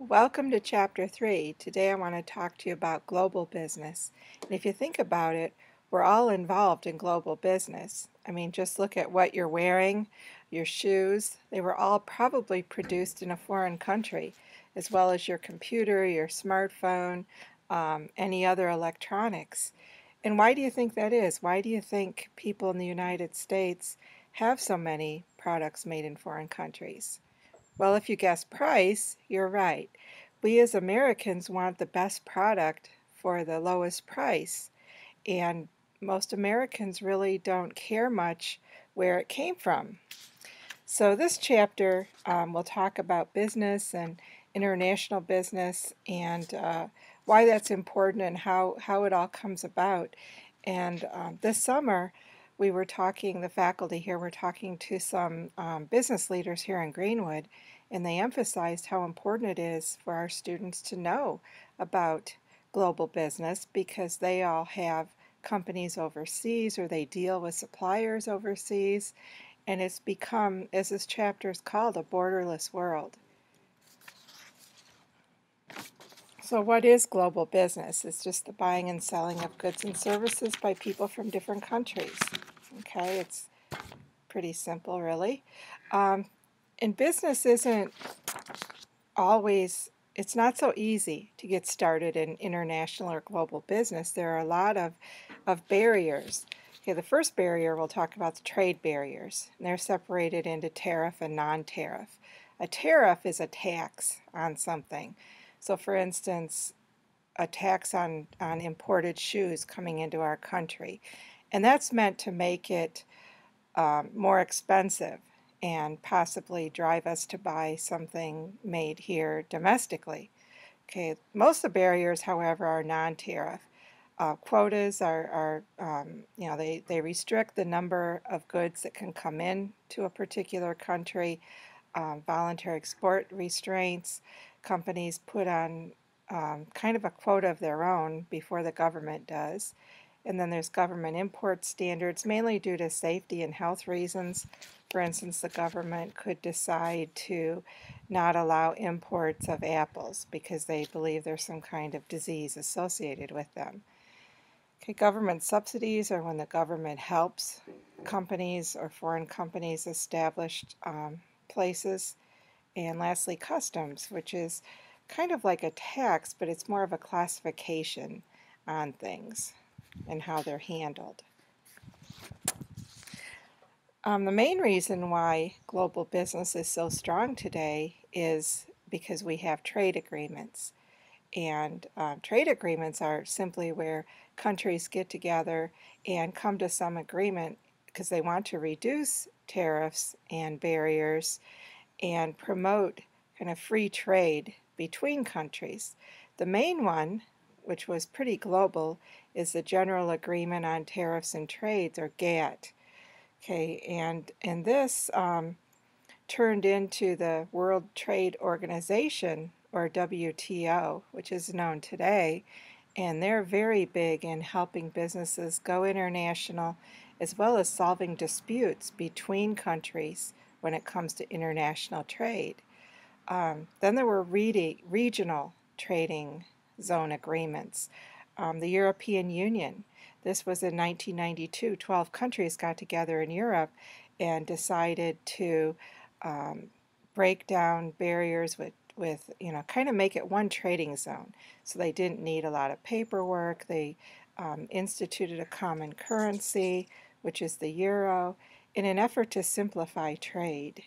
Welcome to Chapter 3. Today I want to talk to you about global business. And if you think about it, we're all involved in global business. I mean, just look at what you're wearing, your shoes. They were all probably produced in a foreign country, as well as your computer, your smartphone, any other electronics. And why do you think that is? Why do you think people in the United States have so many products made in foreign countries? Well, if you guess price, you're right. We as Americans want the best product for the lowest price, and most Americans really don't care much where it came from. So this chapter will talk about business and international business and why that's important and how it all comes about. And this summer, the faculty here were talking to some business leaders here in Greenwood, and they emphasized how important it is for our students to know about global business because they all have companies overseas or they deal with suppliers overseas, and it's become, as this chapter is called, a borderless world. So what is global business? It's just the buying and selling of goods and services by people from different countries. Okay, it's pretty simple, really. And business isn't always, it's not so easy to get started in international or global business. There are a lot of barriers. Okay, the first barrier we'll talk about the trade barriers. And they're separated into tariff and non-tariff. A tariff is a tax on something. So for instance, a tax on imported shoes coming into our country. And that's meant to make it more expensive and possibly drive us to buy something made here domestically. Okay, most of the barriers, however, are non-tariff. Quotas they restrict the number of goods that can come in to a particular country. Voluntary export restraints. Companies put on kind of a quota of their own before the government does. And then there's government import standards, mainly due to safety and health reasons. For instance, the government could decide to not allow imports of apples because they believe there's some kind of disease associated with them. Okay, government subsidies are when the government helps companies or foreign companies establish places. And lastly, customs, which is kind of like a tax, but it's more of a classification on things and how they're handled. The main reason why global business is so strong today is because we have trade agreements. And trade agreements are simply where countries get together and come to some agreement because they want to reduce tariffs and barriers and promote kind of free trade between countries. The main one, which was pretty global, is the General Agreement on Tariffs and Trades, or GATT. Okay, and this turned into the World Trade Organization, or WTO, which is known today, and they're very big in helping businesses go international as well as solving disputes between countries when it comes to international trade. Then there were regional trading zone agreements. The European Union, this was in 1992. 12 countries got together in Europe and decided to break down barriers with kind of make it one trading zone. So they didn't need a lot of paperwork. They instituted a common currency, which is the euro, in an effort to simplify trade.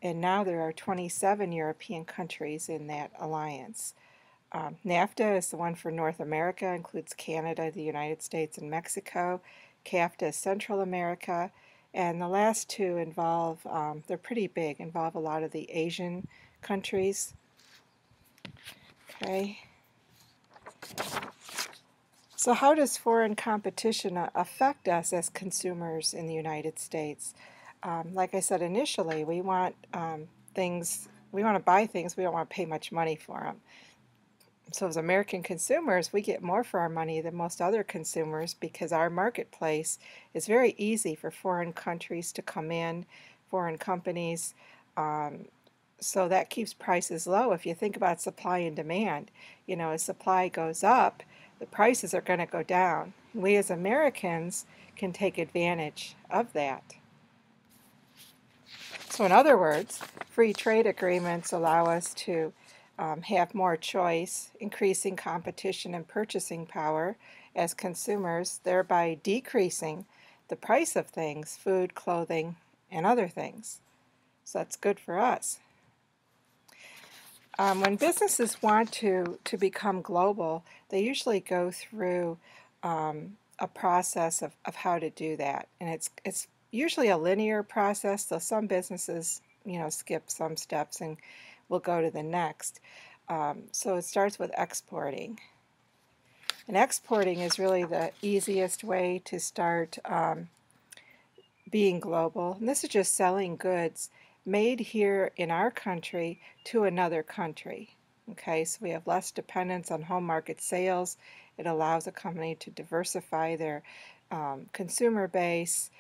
And now there are 27 European countries in that alliance. NAFTA is the one for North America, includes Canada, the United States, and Mexico. CAFTA is Central America. And the last two involve, they're pretty big, involve a lot of the Asian countries. Okay. So how does foreign competition affect us as consumers in the United States? Like I said initially, we want things, we want to buy things, we don't want to pay much money for them. So as American consumers, we get more for our money than most other consumers because our marketplace is very easy for foreign countries to come in, foreign companies. So that keeps prices low. If you think about supply and demand, as supply goes up, the prices are going to go down. We as Americans can take advantage of that. So in other words, free trade agreements allow us to have more choice, increasing competition and purchasing power as consumers, thereby decreasing the price of things, food, clothing, and other things. So that's good for us. When businesses want to become global, they usually go through a process of how to do that. And it's usually a linear process, so some businesses, skip some steps and will go to the next. So it starts with exporting. And exporting is really the easiest way to start being global. And this is just selling goods made here in our country to another country. Okay, so we have less dependence on home market sales. It allows a company to diversify their consumer base.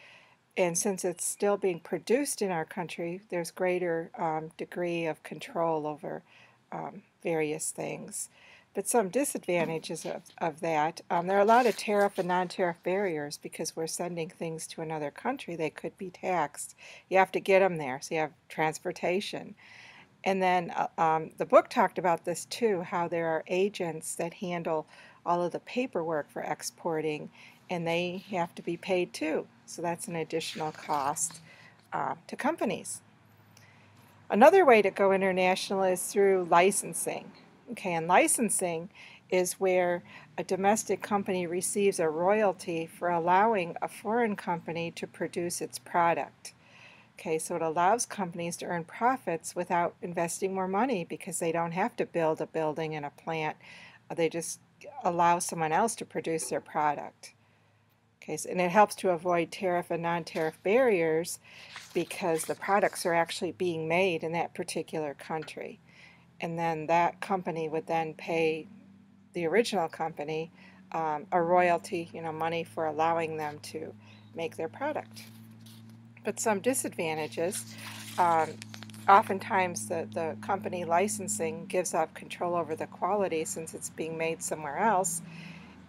And since it's still being produced in our country, there's greater degree of control over various things. But some disadvantages of that, there are a lot of tariff and non-tariff barriers because we're sending things to another country. They could be taxed. You have to get them there, so you have transportation. And then the book talked about this too, how there are agents that handle all of the paperwork for exporting, and they have to be paid too. So that's an additional cost to companies. Another way to go international is through licensing. Okay, and licensing is where a domestic company receives a royalty for allowing a foreign company to produce its product. Okay, so it allows companies to earn profits without investing more money because they don't have to build a building and a plant. They just allow someone else to produce their product. Okay, so, and it helps to avoid tariff and non-tariff barriers because the products are actually being made in that particular country. And then that company would then pay the original company a royalty, money for allowing them to make their product. But some disadvantages, oftentimes the company licensing gives up control over the quality since it's being made somewhere else.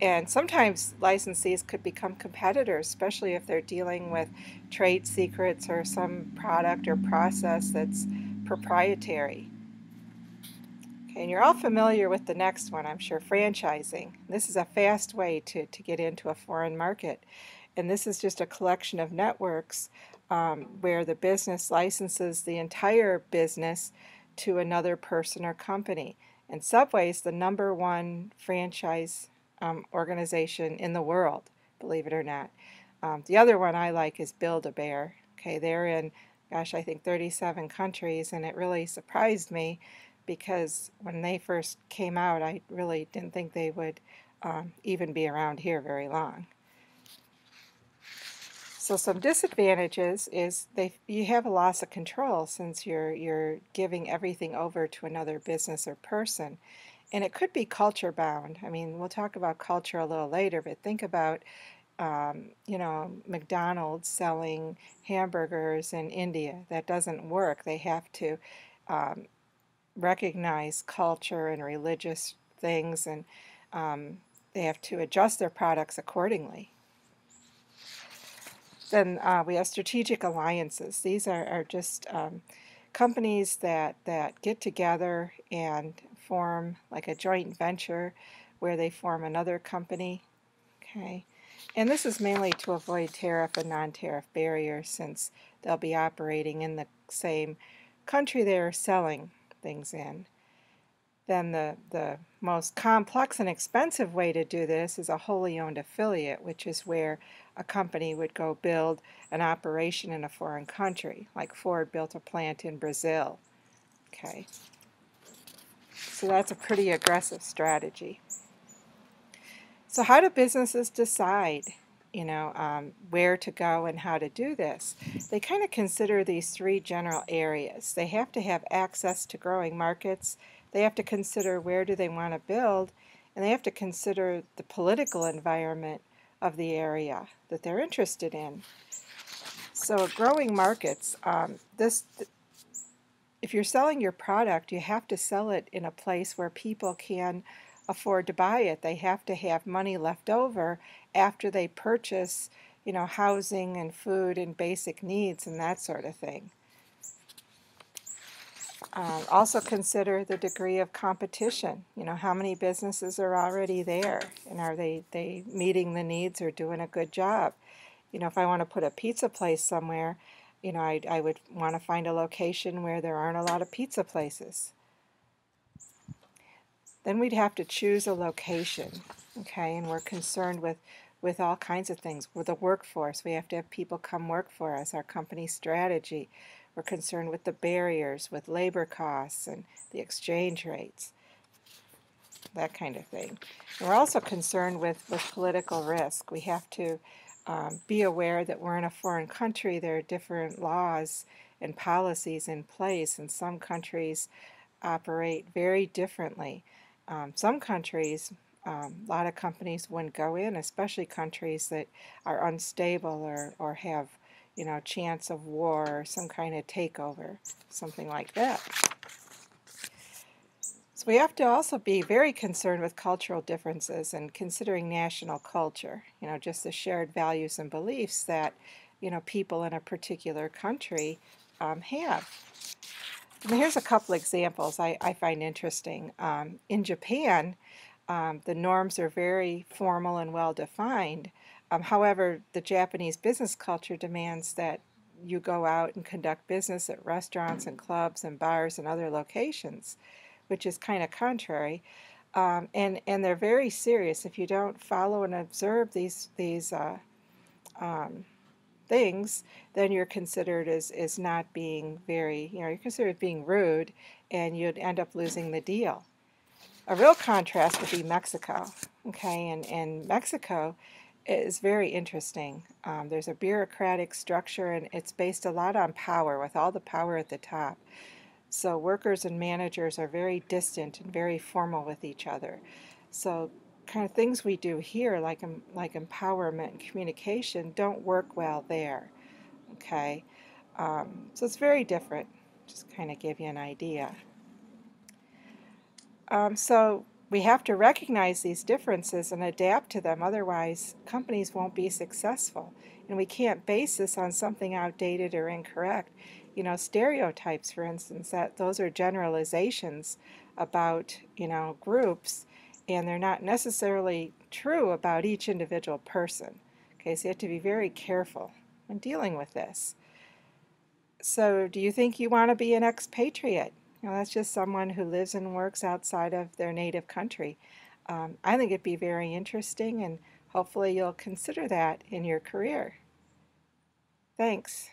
And sometimes licensees could become competitors, especially if they're dealing with trade secrets or some product or process that's proprietary. Okay, and you're all familiar with the next one, I'm sure, franchising. This is a fast way to get into a foreign market. And this is just a collection of networks where the business licenses the entire business to another person or company. And Subway is the #1 franchise organization in the world, believe it or not. The other one I like is Build-A-Bear. Okay, they're in, gosh, I think 37 countries, and it really surprised me because when they first came out, I really didn't think they would even be around here very long. So some disadvantages is you have a loss of control since you're giving everything over to another business or person. And it could be culture bound. I mean, we'll talk about culture a little later, but think about McDonald's selling hamburgers in India. That doesn't work. They have to recognize culture and religious things, and they have to adjust their products accordingly. Then we have strategic alliances. These are just companies that get together and form like a joint venture where they form another company. Okay, and this is mainly to avoid tariff and non-tariff barriers since they'll be operating in the same country they're selling things in. Then the most complex and expensive way to do this is a wholly owned affiliate, which is where a company would go build an operation in a foreign country, like Ford built a plant in Brazil. Okay, so that's a pretty aggressive strategy. So how do businesses decide, where to go and how to do this? They kind of consider these 3 general areas. They have to have access to growing markets. They have to consider where do they want to build, and they have to consider the political environment of the area that they're interested in. So growing markets, if you're selling your product, you have to sell it in a place where people can afford to buy it. They have to have money left over after they purchase, housing and food and basic needs and that sort of thing. Also consider the degree of competition. How many businesses are already there, and are they meeting the needs or doing a good job? If I want to put a pizza place somewhere, I would want to find a location where there aren't a lot of pizza places. Then we'd have to choose a location, okay? And we're concerned with all kinds of things. With the workforce, we have to have people come work for us, our company strategy. We're concerned with the barriers, with labor costs and the exchange rates, that kind of thing. And we're also concerned with political risk. We have to be aware that we're in a foreign country. There are different laws and policies in place, and some countries operate very differently. Some countries, a lot of companies wouldn't go in, especially countries that are unstable or have, chance of war or some kind of takeover, something like that. So we have to also be very concerned with cultural differences and considering national culture, just the shared values and beliefs that, people in a particular country have. And here's a couple examples I find interesting. In Japan, the norms are very formal and well defined. However, the Japanese business culture demands that you go out and conduct business at restaurants and clubs and bars and other locations, which is kind of contrary. And they're very serious. If you don't follow and observe these things, then you're considered as not being very, you're considered being rude, and you'd end up losing the deal. A real contrast would be Mexico, okay, and Mexico is very interesting. There's a bureaucratic structure, and it's based a lot on power, with all the power at the top. So workers and managers are very distant and very formal with each other. So kind of things we do here, like empowerment and communication, don't work well there, okay? So it's very different, just kind of give you an idea. So we have to recognize these differences and adapt to them, otherwise companies won't be successful. And we can't base this on something outdated or incorrect. Stereotypes, for instance, those are generalizations about, groups, and they're not necessarily true about each individual person. Okay, so you have to be very careful when dealing with this. So do you think you want to be an expatriate? That's just someone who lives and works outside of their native country. I think it'd be very interesting, and hopefully you'll consider that in your career. Thanks.